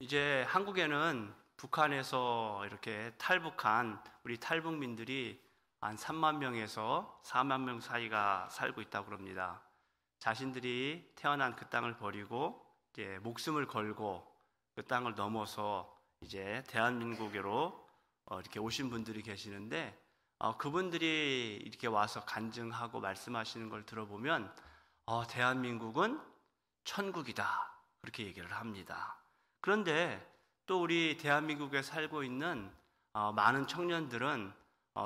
이제 한국에는 북한에서 이렇게 탈북한 우리 탈북민들이 한 3만 명에서 4만 명 사이가 살고 있다고 그럽니다. 자신들이 태어난 그 땅을 버리고 이제 목숨을 걸고 그 땅을 넘어서 이제 대한민국으로 이렇게 오신 분들이 계시는데 그분들이 이렇게 와서 간증하고 말씀하시는 걸 들어보면 대한민국은 천국이다 그렇게 얘기를 합니다. 그런데 또 우리 대한민국에 살고 있는 많은 청년들은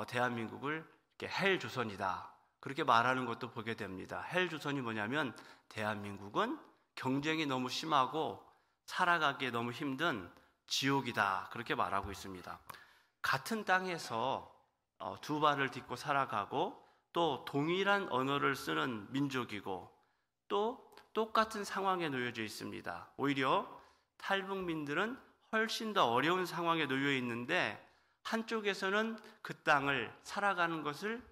대한민국을 이렇게 헬조선이다 그렇게 말하는 것도 보게 됩니다. 헬조선이 뭐냐면 대한민국은 경쟁이 너무 심하고 살아가기에 너무 힘든 지옥이다 그렇게 말하고 있습니다. 같은 땅에서 두 발을 딛고 살아가고 또 동일한 언어를 쓰는 민족이고 또 똑같은 상황에 놓여져 있습니다. 오히려 탈북민들은 훨씬 더 어려운 상황에 놓여 있는데 한쪽에서는 그 땅을 살아가는 것을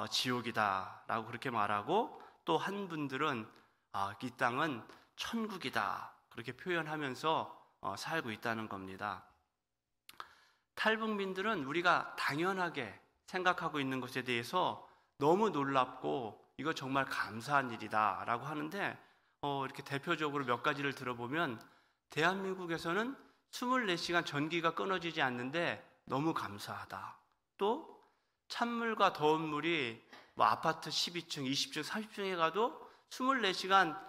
지옥이다 라고 그렇게 말하고 또 한 분들은 이 땅은 천국이다 그렇게 표현하면서 살고 있다는 겁니다. 탈북민들은 우리가 당연하게 생각하고 있는 것에 대해서 너무 놀랍고 이거 정말 감사한 일이다 라고 하는데 이렇게 대표적으로 몇 가지를 들어보면 대한민국에서는 24시간 전기가 끊어지지 않는데 너무 감사하다. 또 찬물과 더운 물이 아파트 12층, 20층, 30층에 가도 24시간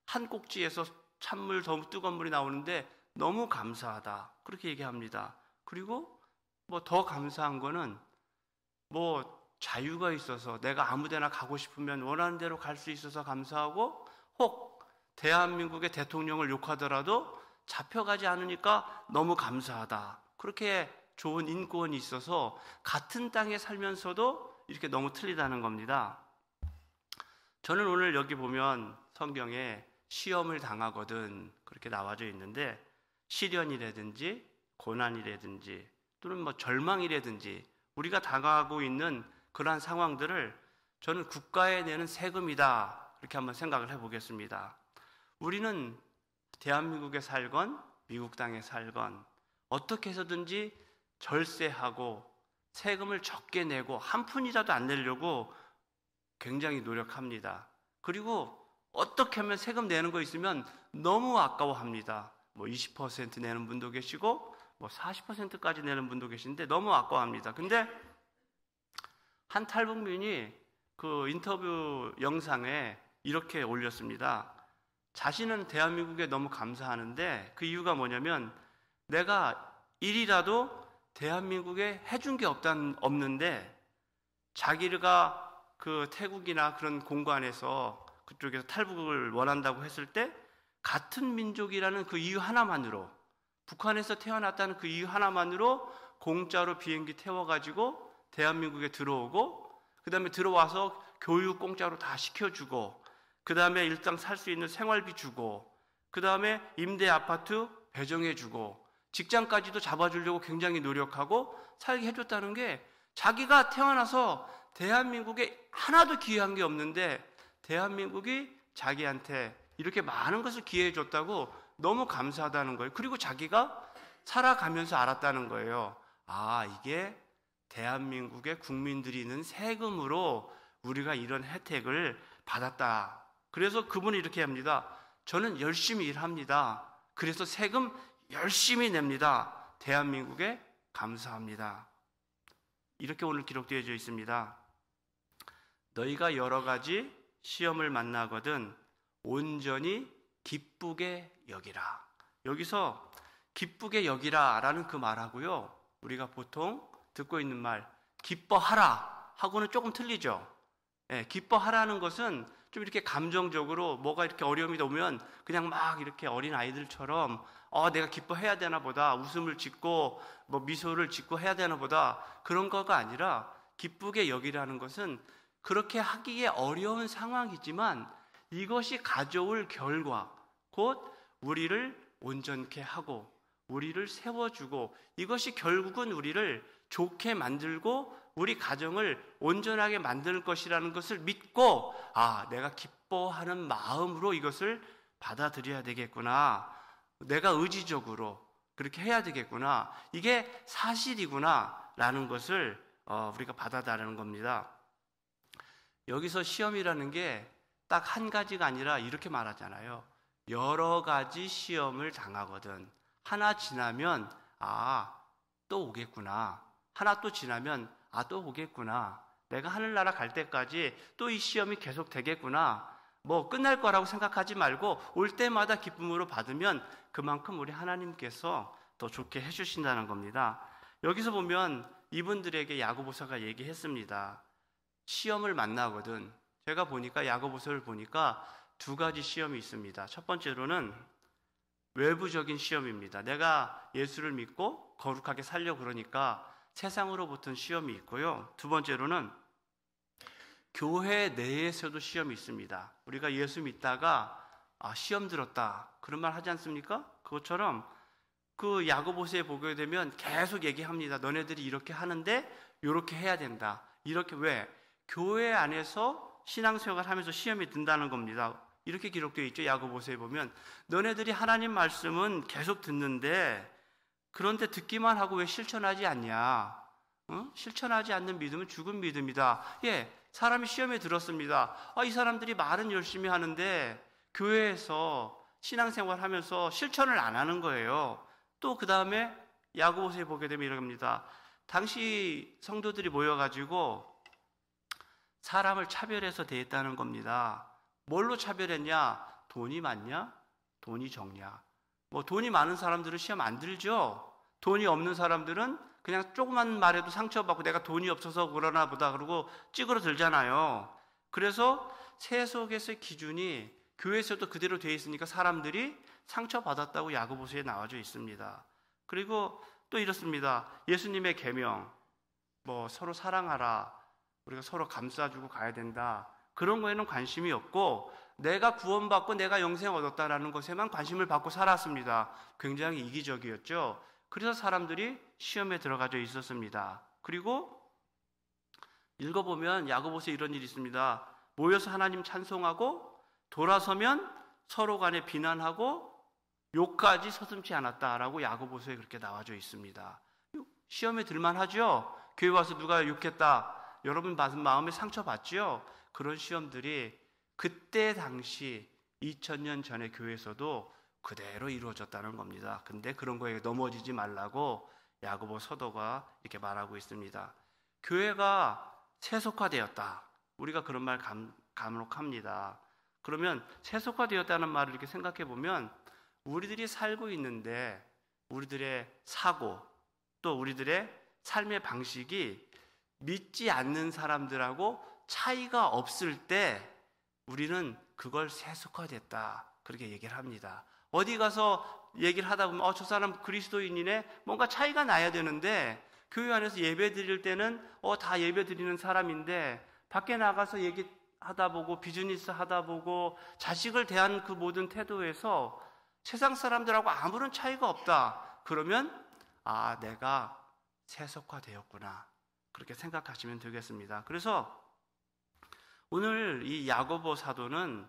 한 꼭지에서 찬물, 더 뜨거운 물이 나오는데 너무 감사하다. 그렇게 얘기합니다. 그리고 더 감사한 거는 자유가 있어서 내가 아무 데나 가고 싶으면 원하는 대로 갈 수 있어서 감사하고 혹 대한민국의 대통령을 욕하더라도 잡혀가지 않으니까 너무 감사하다. 그렇게 좋은 인권이 있어서 같은 땅에 살면서도 이렇게 너무 틀리다는 겁니다. 저는 오늘 여기 보면 성경에 시험을 당하거든 그렇게 나와져 있는데 시련이라든지 고난이라든지 또는 절망이라든지 우리가 당하고 있는 그러한 상황들을 저는 국가에 내는 세금이다 이렇게 한번 생각을 해보겠습니다. 우리는 대한민국에 살건 미국 땅에 살건 어떻게 해서든지 절세하고 세금을 적게 내고 한 푼이라도 안 내려고 굉장히 노력합니다. 그리고 어떻게 하면 세금 내는 거 있으면 너무 아까워합니다. 20% 내는 분도 계시고 40%까지 내는 분도 계신데 너무 아까워합니다. 근데 한 탈북민이 그 인터뷰 영상에 이렇게 올렸습니다. 자신은 대한민국에 너무 감사하는데 그 이유가 뭐냐면 내가 일이라도 대한민국에 해준 게 없는데 자기가 그 태국이나 그런 공간에서 그쪽에서 탈북을 원한다고 했을 때 같은 민족이라는 그 이유 하나만으로 북한에서 태어났다는 그 이유 하나만으로 공짜로 비행기 태워가지고 대한민국에 들어오고 그 다음에 들어와서 교육 공짜로 다 시켜주고 그 다음에 일당 살 수 있는 생활비 주고 그 다음에 임대 아파트 배정해주고 직장까지도 잡아주려고 굉장히 노력하고 살게 해줬다는 게 자기가 태어나서 대한민국에 하나도 기여한 게 없는데 대한민국이 자기한테 이렇게 많은 것을 기여해줬다고 너무 감사하다는 거예요. 그리고 자기가 살아가면서 알았다는 거예요. 이게 대한민국의 국민들이 있는 세금으로 우리가 이런 혜택을 받았다. 그래서 그분이 이렇게 합니다. 저는 열심히 일합니다. 그래서 세금 열심히 냅니다. 대한민국에 감사합니다. 이렇게 오늘 기록되어져 있습니다. 너희가 여러 가지 시험을 만나거든 온전히 기쁘게 여기라. 여기서 기쁘게 여기라 라는 그 말하고요, 우리가 보통 듣고 있는 말 기뻐하라 하고는 조금 틀리죠. 기뻐하라는 것은 좀 이렇게 감정적으로 뭐가 이렇게 어려움이 오면 그냥 막 이렇게 어린 아이들처럼 내가 기뻐해야 되나 보다, 웃음을 짓고 미소를 짓고 해야 되나 보다, 그런 거가 아니라 기쁘게 여기라는 것은 그렇게 하기에 어려운 상황이지만 이것이 가져올 결과, 곧 우리를 온전케 하고 우리를 세워주고 이것이 결국은 우리를 좋게 만들고 우리 가정을 온전하게 만들 것이라는 것을 믿고 내가 기뻐하는 마음으로 이것을 받아들여야 되겠구나. 내가 의지적으로 그렇게 해야 되겠구나. 이게 사실이구나 라는 것을 우리가 받아들이는 겁니다. 여기서 시험이라는 게 딱 한 가지가 아니라 이렇게 말하잖아요. 여러 가지 시험을 당하거든. 하나 지나면 또 오겠구나. 하나 또 지나면 또 오겠구나. 내가 하늘나라 갈 때까지 또 이 시험이 계속 되겠구나. 뭐 끝날 거라고 생각하지 말고 올 때마다 기쁨으로 받으면 그만큼 우리 하나님께서 더 좋게 해주신다는 겁니다. 여기서 보면 이분들에게 야고보서가 얘기했습니다. 시험을 만나거든. 제가 보니까 야고보서를 보니까 두 가지 시험이 있습니다. 첫 번째로는 외부적인 시험입니다. 내가 예수를 믿고 거룩하게 살려고 그러니까 세상으로 붙은 시험이 있고요. 두 번째로는 교회 내에서도 시험이 있습니다. 우리가 예수 믿다가 시험 들었다 그런 말 하지 않습니까? 그것처럼 그 야고보서에 보게 되면 계속 얘기합니다. 너네들이 이렇게 하는데 이렇게 해야 된다. 이렇게 왜? 교회 안에서 신앙생활을 하면서 시험이 든다는 겁니다. 이렇게 기록되어 있죠. 야고보서에 보면 너네들이 하나님 말씀은 계속 듣는데 그런데 듣기만 하고 왜 실천하지 않냐? 실천하지 않는 믿음은 죽은 믿음이다. 사람이 시험에 들었습니다. 이 사람들이 말은 열심히 하는데 교회에서 신앙생활 하면서 실천을 안 하는 거예요. 또 그 다음에 야고보서에 보게 되면 이럽니다. 당시 성도들이 모여가지고 사람을 차별해서 대했다는 겁니다. 뭘로 차별했냐? 돈이 많냐? 돈이 적냐? 돈이 많은 사람들은 시험 안 들죠? 돈이 없는 사람들은 그냥 조그만 말에도 상처받고 내가 돈이 없어서 그러나 보다 그러고 찌그러들잖아요. 그래서 세속에서의 기준이 교회에서도 그대로 되어 있으니까 사람들이 상처받았다고 야고보서에 나와져 있습니다. 그리고 또 이렇습니다. 예수님의 계명, 서로 사랑하라, 우리가 서로 감싸주고 가야 된다. 그런 거에는 관심이 없고 내가 구원받고 내가 영생 얻었다라는 것에만 관심을 받고 살았습니다. 굉장히 이기적이었죠. 그래서 사람들이 시험에 들어가져 있었습니다. 그리고 읽어보면 야고보서에 이런 일이 있습니다. 모여서 하나님 찬송하고 돌아서면 서로 간에 비난하고 욕까지 서슴지 않았다라고 야고보서에 그렇게 나와져 있습니다. 시험에 들만하죠. 교회 와서 누가 욕했다. 여러분 마음에 상처받죠? 그런 시험들이 그때 당시 2000년 전의 교회에서도 그대로 이루어졌다는 겁니다. 근데 그런 거에 넘어지지 말라고 야고보 서도가 이렇게 말하고 있습니다. 교회가 세속화되었다. 우리가 그런 말 감록합니다. 그러면 세속화되었다는 말을 이렇게 생각해 보면 우리들이 살고 있는데 우리들의 사고 또 우리들의 삶의 방식이 믿지 않는 사람들하고 차이가 없을 때 우리는 그걸 세속화됐다 그렇게 얘기를 합니다. 어디 가서 얘기를 하다 보면 저 사람 그리스도인이네 뭔가 차이가 나야 되는데 교회 안에서 예배 드릴 때는 다 예배 드리는 사람인데 밖에 나가서 얘기하다 보고 비즈니스 하다 보고 자식을 대한 그 모든 태도에서 세상 사람들하고 아무런 차이가 없다. 그러면 내가 세속화되었구나 그렇게 생각하시면 되겠습니다. 그래서 오늘 이 야고보 사도는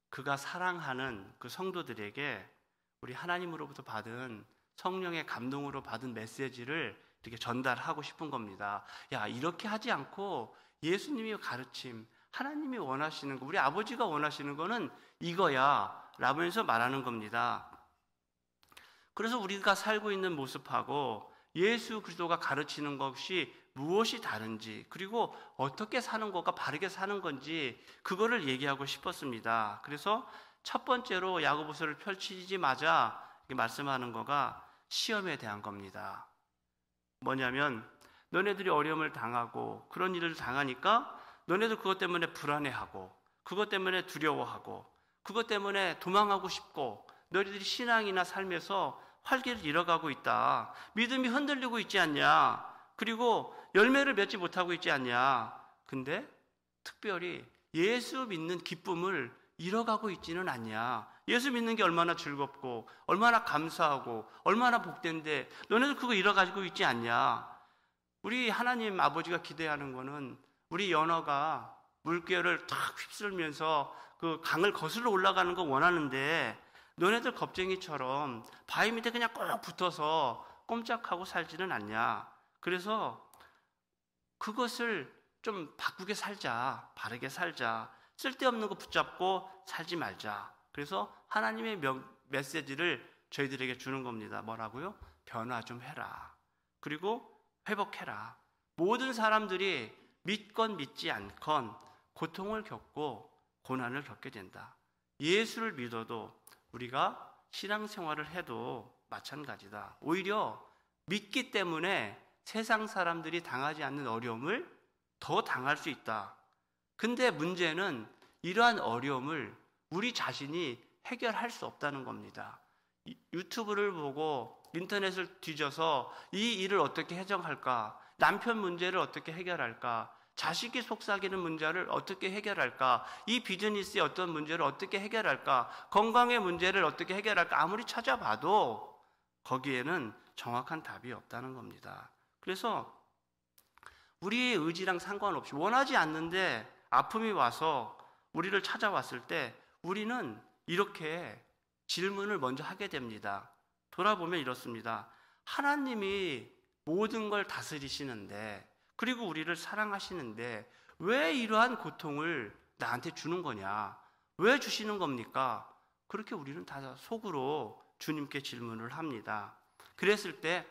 그가 사랑하는 그 성도들에게 우리 하나님으로부터 받은 성령의 감동으로 받은 메시지를 이렇게 전달하고 싶은 겁니다. 이렇게 하지 않고 예수님이 가르침, 하나님이 원하시는 거, 우리 아버지가 원하시는 거는 이거야 라면서 말하는 겁니다. 그래서 우리가 살고 있는 모습하고 예수 그리스도가 가르치는 것이 무엇이 다른지 그리고 어떻게 사는 것과 바르게 사는 건지 그거를 얘기하고 싶었습니다. 그래서 첫 번째로 야고보서를 펼치자마자 말씀하는 거가 시험에 대한 겁니다. 뭐냐면 너네들이 어려움을 당하고 그런 일을 당하니까 너네들 그것 때문에 불안해하고 그것 때문에 두려워하고 그것 때문에 도망하고 싶고 너희들이 신앙이나 삶에서 활기를 잃어가고 있다. 믿음이 흔들리고 있지 않냐. 그리고 열매를 맺지 못하고 있지 않냐. 근데 특별히 예수 믿는 기쁨을 잃어가고 있지는 않냐. 예수 믿는 게 얼마나 즐겁고 얼마나 감사하고 얼마나 복된데 너네들 그거 잃어가지고 있지 않냐. 우리 하나님 아버지가 기대하는 거는 우리 연어가 물결을 탁 휩쓸면서 그 강을 거슬러 올라가는 거 원하는데 너네들 겁쟁이처럼 바위 밑에 그냥 꼭 붙어서 꼼짝하고 살지는 않냐. 그래서 그것을 좀 바꾸게 살자. 바르게 살자. 쓸데없는 거 붙잡고 살지 말자. 그래서 하나님의 메시지를 저희들에게 주는 겁니다. 뭐라고요? 변화 좀 해라. 그리고 회복해라. 모든 사람들이 믿건 믿지 않건 고통을 겪고 고난을 겪게 된다. 예수를 믿어도 우리가 신앙생활을 해도 마찬가지다. 오히려 믿기 때문에 세상 사람들이 당하지 않는 어려움을 더 당할 수 있다. 근데 문제는 이러한 어려움을 우리 자신이 해결할 수 없다는 겁니다. 유튜브를 보고 인터넷을 뒤져서 이 일을 어떻게 해결할까? 남편 문제를 어떻게 해결할까? 자식이 속삭이는 문제를 어떻게 해결할까? 이 비즈니스의 어떤 문제를 어떻게 해결할까? 건강의 문제를 어떻게 해결할까? 아무리 찾아봐도 거기에는 정확한 답이 없다는 겁니다. 그래서 우리의 의지랑 상관없이 원하지 않는데 아픔이 와서 우리를 찾아왔을 때 우리는 이렇게 질문을 먼저 하게 됩니다. 돌아보면 이렇습니다. 하나님이 모든 걸 다스리시는데, 그리고 우리를 사랑하시는데 왜 이러한 고통을 나한테 주는 거냐? 왜 주시는 겁니까? 그렇게 우리는 다 속으로 주님께 질문을 합니다. 그랬을 때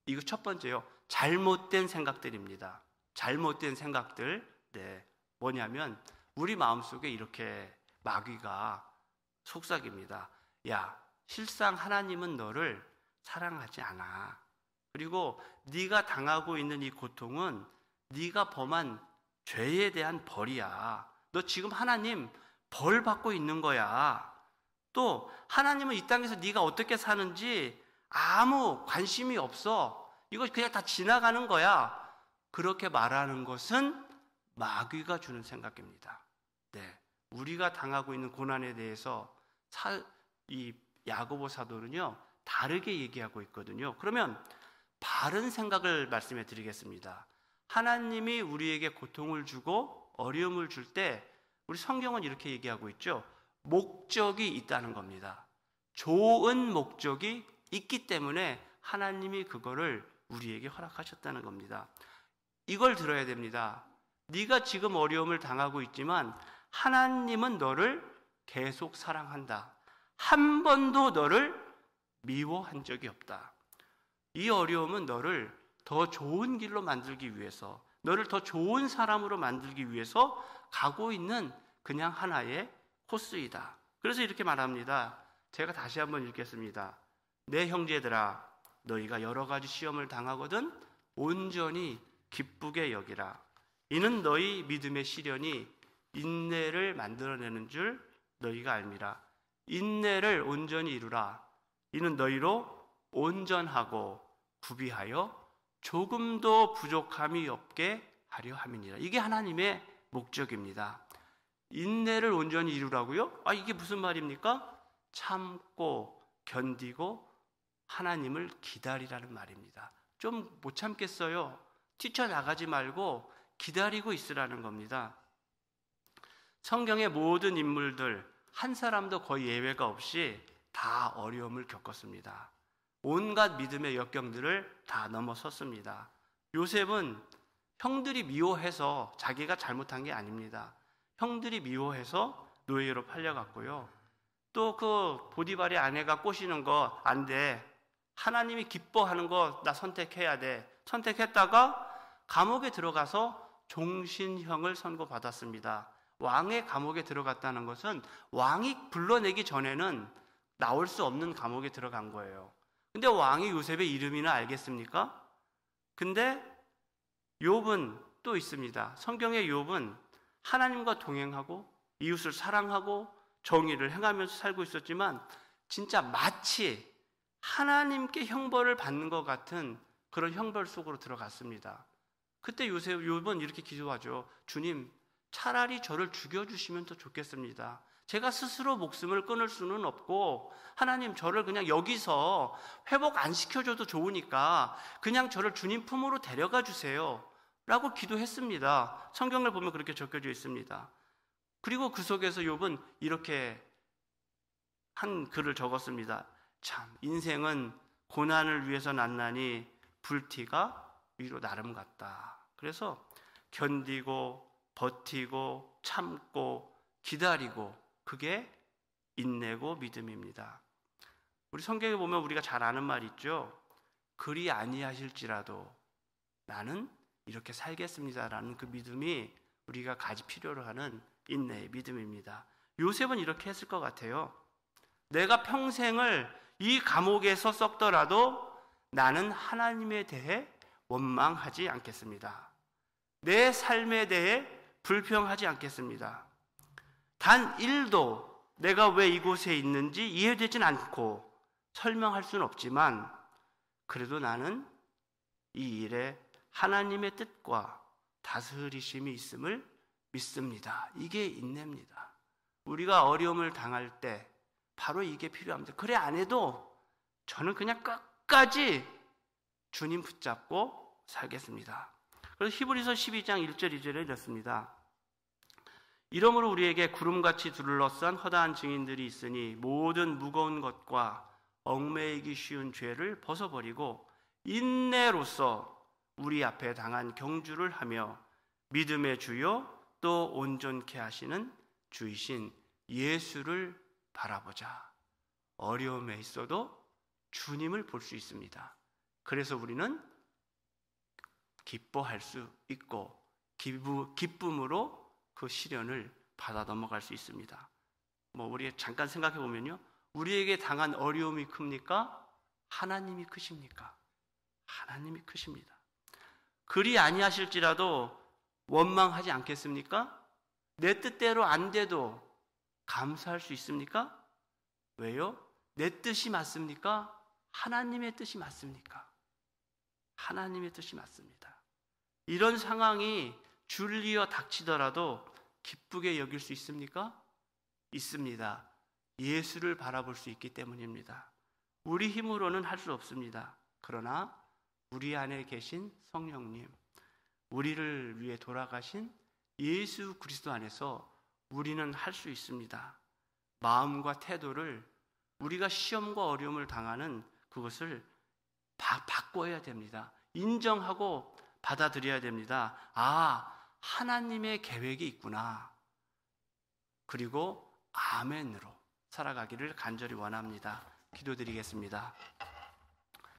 이거 첫 번째요. 잘못된 생각들입니다. 잘못된 생각들. 네. 뭐냐면 우리 마음속에 이렇게 마귀가 속삭입니다. 야, 실상 하나님은 너를 사랑하지 않아. 그리고 네가 당하고 있는 이 고통은 네가 범한 죄에 대한 벌이야. 너 지금 하나님 벌 받고 있는 거야. 또 하나님은 이 땅에서 네가 어떻게 사는지 아무 관심이 없어. 이거 그냥 다 지나가는 거야. 그렇게 말하는 것은 마귀가 주는 생각입니다. 네, 우리가 당하고 있는 고난에 대해서 이 야고보 사도는요 다르게 얘기하고 있거든요. 그러면 바른 생각을 말씀해 드리겠습니다. 하나님이 우리에게 고통을 주고 어려움을 줄 때 우리 성경은 이렇게 얘기하고 있죠. 목적이 있다는 겁니다. 좋은 목적이 있기 때문에 하나님이 그거를 우리에게 허락하셨다는 겁니다. 이걸 들어야 됩니다. 네가 지금 어려움을 당하고 있지만 하나님은 너를 계속 사랑한다. 한 번도 너를 미워한 적이 없다. 이 어려움은 너를 더 좋은 길로 만들기 위해서, 너를 더 좋은 사람으로 만들기 위해서 가고 있는 그냥 하나의 코스이다. 그래서 이렇게 말합니다. 제가 다시 한번 읽겠습니다. 내 형제들아, 너희가 여러 가지 시험을 당하거든 온전히 기쁘게 여기라. 이는 너희 믿음의 시련이 인내를 만들어내는 줄 너희가 알미라. 인내를 온전히 이루라. 이는 너희로 온전하고 구비하여 조금도 부족함이 없게 하려 함이니라. 이게 하나님의 목적입니다. 인내를 온전히 이루라고요? 이게 무슨 말입니까? 참고 견디고 하나님을 기다리라는 말입니다. 좀 못 참겠어요. 뛰쳐나가지 말고 기다리고 있으라는 겁니다. 성경의 모든 인물들 한 사람도 거의 예외가 없이 다 어려움을 겪었습니다. 온갖 믿음의 역경들을 다 넘어섰습니다. 요셉은 형들이 미워해서 자기가 잘못한 게 아닙니다. 형들이 미워해서 노예로 팔려갔고요. 또 그 보디발의 아내가 꼬시는 거 안 돼. 하나님이 기뻐하는 거 나 선택해야 돼. 선택했다가 감옥에 들어가서 종신형을 선고받았습니다. 왕의 감옥에 들어갔다는 것은 왕이 불러내기 전에는 나올 수 없는 감옥에 들어간 거예요. 근데 왕이 요셉의 이름이나 알겠습니까? 근데 욥은 또 있습니다. 성경의 욥은 하나님과 동행하고 이웃을 사랑하고 정의를 행하면서 살고 있었지만 진짜 마치 하나님께 형벌을 받는 것 같은 그런 형벌 속으로 들어갔습니다. 그때 욥은 이렇게 기도하죠. 주님, 차라리 저를 죽여주시면 더 좋겠습니다. 제가 스스로 목숨을 끊을 수는 없고 하나님 저를 그냥 여기서 회복 안 시켜줘도 좋으니까 그냥 저를 주님 품으로 데려가 주세요 라고 기도했습니다. 성경을 보면 그렇게 적혀져 있습니다. 그리고 그 속에서 욥은 이렇게 한 글을 적었습니다. 참, 인생은 고난을 위해서 났나니 불티가 위로 나름 같다. 그래서 견디고 버티고 참고 기다리고, 그게 인내고 믿음입니다. 우리 성경에 보면 우리가 잘 아는 말 있죠. 그리 아니하실지라도 나는 이렇게 살겠습니다라는 그 믿음이 우리가 가지 필요로 하는 인내의 믿음입니다. 요셉은 이렇게 했을 것 같아요. 내가 평생을 이 감옥에서 썩더라도 나는 하나님에 대해 원망하지 않겠습니다. 내 삶에 대해 불평하지 않겠습니다. 단 1도 내가 왜 이곳에 있는지 이해되진 않고 설명할 수는 없지만, 그래도 나는 이 일에 하나님의 뜻과 다스리심이 있음을 믿습니다. 이게 인내입니다. 우리가 어려움을 당할 때 바로 이게 필요합니다. 그래 안 해도 저는 그냥 끝까지 주님 붙잡고 살겠습니다. 그래서 히브리서 12장 1절 2절에 이렇습니다. 이러므로 우리에게 구름같이 둘러싼 허다한 증인들이 있으니 모든 무거운 것과 얽매이기 쉬운 죄를 벗어버리고 인내로써 우리 앞에 당한 경주를 하며 믿음의 주요 또 온전케 하시는 주이신 예수를 바라보자. 어려움에 있어도 주님을 볼 수 있습니다. 그래서 우리는 기뻐할 수 있고 기쁨으로 그 시련을 받아 넘어갈 수 있습니다. 우리 잠깐 생각해 보면요, 우리에게 당한 어려움이 큽니까? 하나님이 크십니까? 하나님이 크십니다. 그리 아니하실지라도 원망하지 않겠습니까? 내 뜻대로 안 돼도 감사할 수 있습니까? 왜요? 내 뜻이 맞습니까? 하나님의 뜻이 맞습니까? 하나님의 뜻이 맞습니다. 이런 상황이 줄리어 닥치더라도 기쁘게 여길 수 있습니까? 있습니다. 예수를 바라볼 수 있기 때문입니다. 우리 힘으로는 할 수 없습니다. 그러나 우리 안에 계신 성령님, 우리를 위해 돌아가신 예수 그리스도 안에서 우리는 할 수 있습니다. 마음과 태도를, 우리가 시험과 어려움을 당하는 그것을 바꿔야 됩니다. 인정하고 받아들여야 됩니다. 아, 하나님의 계획이 있구나. 그리고 아멘으로 살아가기를 간절히 원합니다. 기도드리겠습니다.